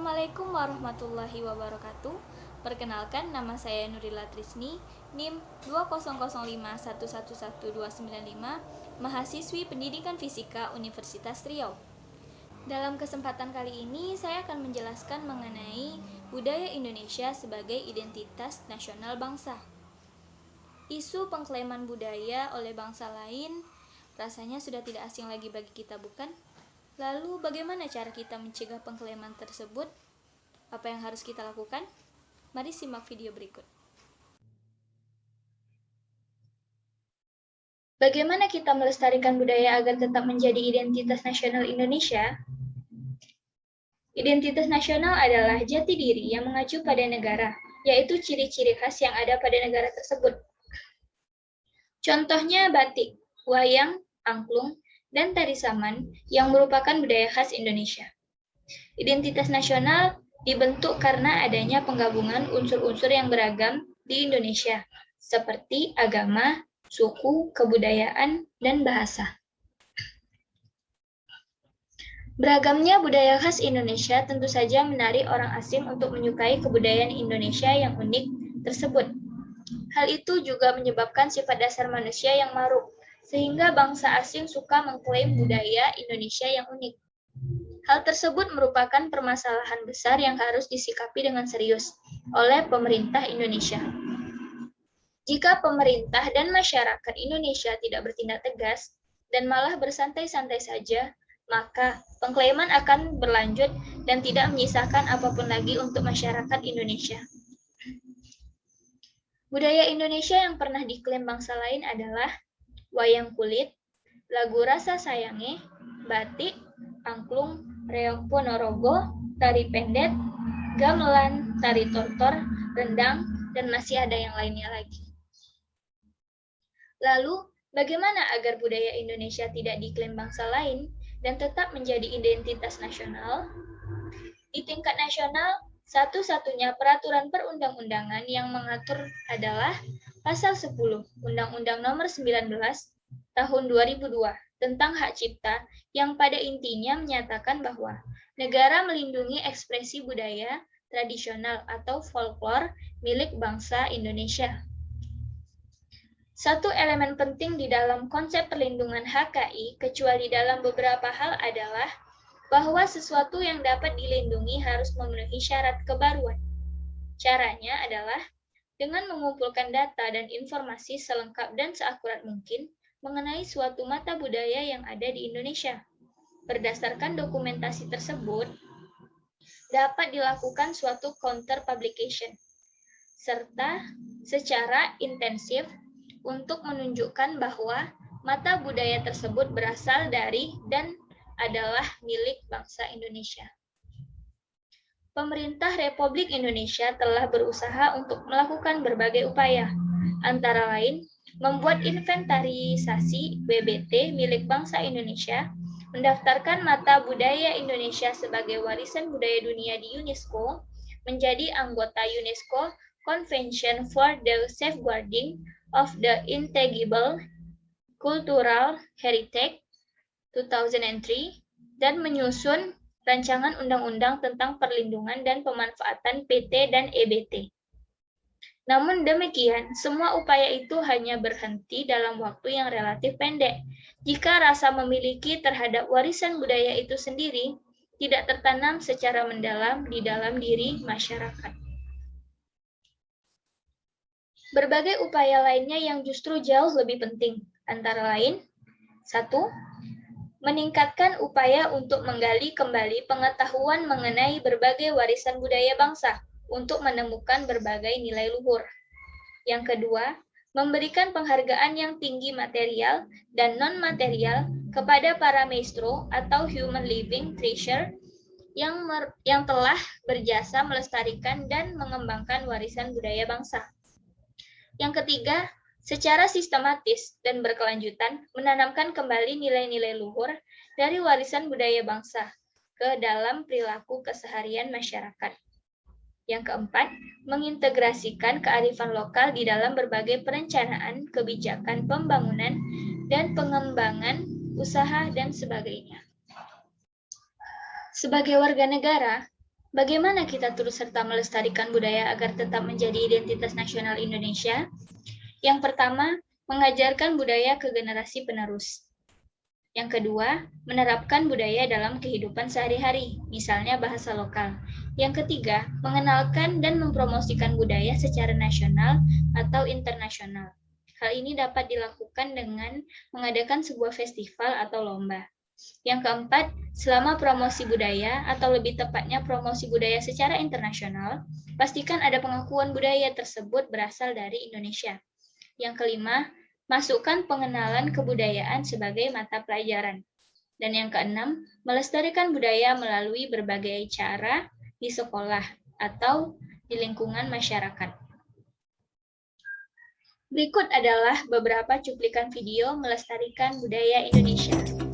Assalamualaikum warahmatullahi wabarakatuh. Perkenalkan, nama saya Nurila Trisni, NIM 20051111295, mahasiswi Pendidikan Fisika Universitas Riau. Dalam kesempatan kali ini, saya akan menjelaskan mengenai budaya Indonesia sebagai identitas nasional bangsa. Isu pengklaiman budaya oleh bangsa lain rasanya sudah tidak asing lagi bagi kita, bukan? Lalu bagaimana cara kita mencegah pengklaiman tersebut? Apa yang harus kita lakukan? Mari simak video berikut. Bagaimana kita melestarikan budaya agar tetap menjadi identitas nasional Indonesia? Identitas nasional adalah jati diri yang mengacu pada negara, yaitu ciri-ciri khas yang ada pada negara tersebut. Contohnya batik, wayang, angklung, dan tari saman yang merupakan budaya khas Indonesia. Identitas nasional dibentuk karena adanya penggabungan unsur-unsur yang beragam di Indonesia, seperti agama, suku, kebudayaan, dan bahasa. Beragamnya budaya khas Indonesia tentu saja menarik orang asing untuk menyukai kebudayaan Indonesia yang unik tersebut. Hal itu juga menyebabkan sifat dasar manusia yang maruk, sehingga bangsa asing suka mengklaim budaya Indonesia yang unik. Hal tersebut merupakan permasalahan besar yang harus disikapi dengan serius oleh pemerintah Indonesia. Jika pemerintah dan masyarakat Indonesia tidak bertindak tegas dan malah bersantai-santai saja, maka pengklaiman akan berlanjut dan tidak menyisakan apapun lagi untuk masyarakat Indonesia. Budaya Indonesia yang pernah diklaim bangsa lain adalah wayang kulit, lagu rasa sayange, batik, angklung, reog Ponorogo, tari pendet, gamelan, tari tortor, rendang, dan masih ada yang lainnya lagi. Lalu, bagaimana agar budaya Indonesia tidak diklaim bangsa lain dan tetap menjadi identitas nasional? Di tingkat nasional, satu-satunya peraturan perundang-undangan yang mengatur adalah Pasal 10 Undang-Undang Nomor 19 Tahun 2002 tentang hak cipta yang pada intinya menyatakan bahwa negara melindungi ekspresi budaya tradisional atau folklore milik bangsa Indonesia. Satu elemen penting di dalam konsep perlindungan HKI, kecuali dalam beberapa hal adalah bahwa sesuatu yang dapat dilindungi harus memenuhi syarat kebaruan. Caranya adalah dengan mengumpulkan data dan informasi selengkap dan seakurat mungkin mengenai suatu mata budaya yang ada di Indonesia. Berdasarkan dokumentasi tersebut, dapat dilakukan suatu counter publication, serta secara intensif untuk menunjukkan bahwa mata budaya tersebut berasal dari dan adalah milik bangsa Indonesia. Pemerintah Republik Indonesia telah berusaha untuk melakukan berbagai upaya, antara lain membuat inventarisasi WBT milik bangsa Indonesia, mendaftarkan mata budaya Indonesia sebagai warisan budaya dunia di UNESCO, menjadi anggota UNESCO Convention for the Safeguarding of the Intangible Cultural Heritage 2003 dan menyusun rancangan undang-undang tentang perlindungan dan pemanfaatan PT dan EBT. Namun demikian, semua upaya itu hanya berhenti dalam waktu yang relatif pendek, jika rasa memiliki terhadap warisan budaya itu sendiri tidak tertanam secara mendalam di dalam diri masyarakat. Berbagai upaya lainnya yang justru jauh lebih penting, antara lain, 1. Meningkatkan upaya untuk menggali kembali pengetahuan mengenai berbagai warisan budaya bangsa untuk menemukan berbagai nilai luhur. Yang kedua, memberikan penghargaan yang tinggi material dan non-material kepada para maestro atau human living treasure yang telah berjasa melestarikan dan mengembangkan warisan budaya bangsa. Yang ketiga, secara sistematis dan berkelanjutan menanamkan kembali nilai-nilai luhur dari warisan budaya bangsa ke dalam perilaku keseharian masyarakat. Yang keempat, mengintegrasikan kearifan lokal di dalam berbagai perencanaan, kebijakan pembangunan, dan pengembangan usaha dan sebagainya. Sebagai warga negara, Bagaimana kita turut serta melestarikan budaya agar tetap menjadi identitas nasional Indonesia? Yang pertama, mengajarkan budaya ke generasi penerus. Yang kedua, menerapkan budaya dalam kehidupan sehari-hari, misalnya bahasa lokal. Yang ketiga, mengenalkan dan mempromosikan budaya secara nasional atau internasional. Hal ini dapat dilakukan dengan mengadakan sebuah festival atau lomba. Yang keempat, selama promosi budaya atau lebih tepatnya promosi budaya secara internasional, pastikan ada pengakuan budaya tersebut berasal dari Indonesia. Yang kelima, masukkan pengenalan kebudayaan sebagai mata pelajaran. Dan yang keenam, melestarikan budaya melalui berbagai cara di sekolah atau di lingkungan masyarakat. Berikut adalah beberapa cuplikan video melestarikan budaya Indonesia.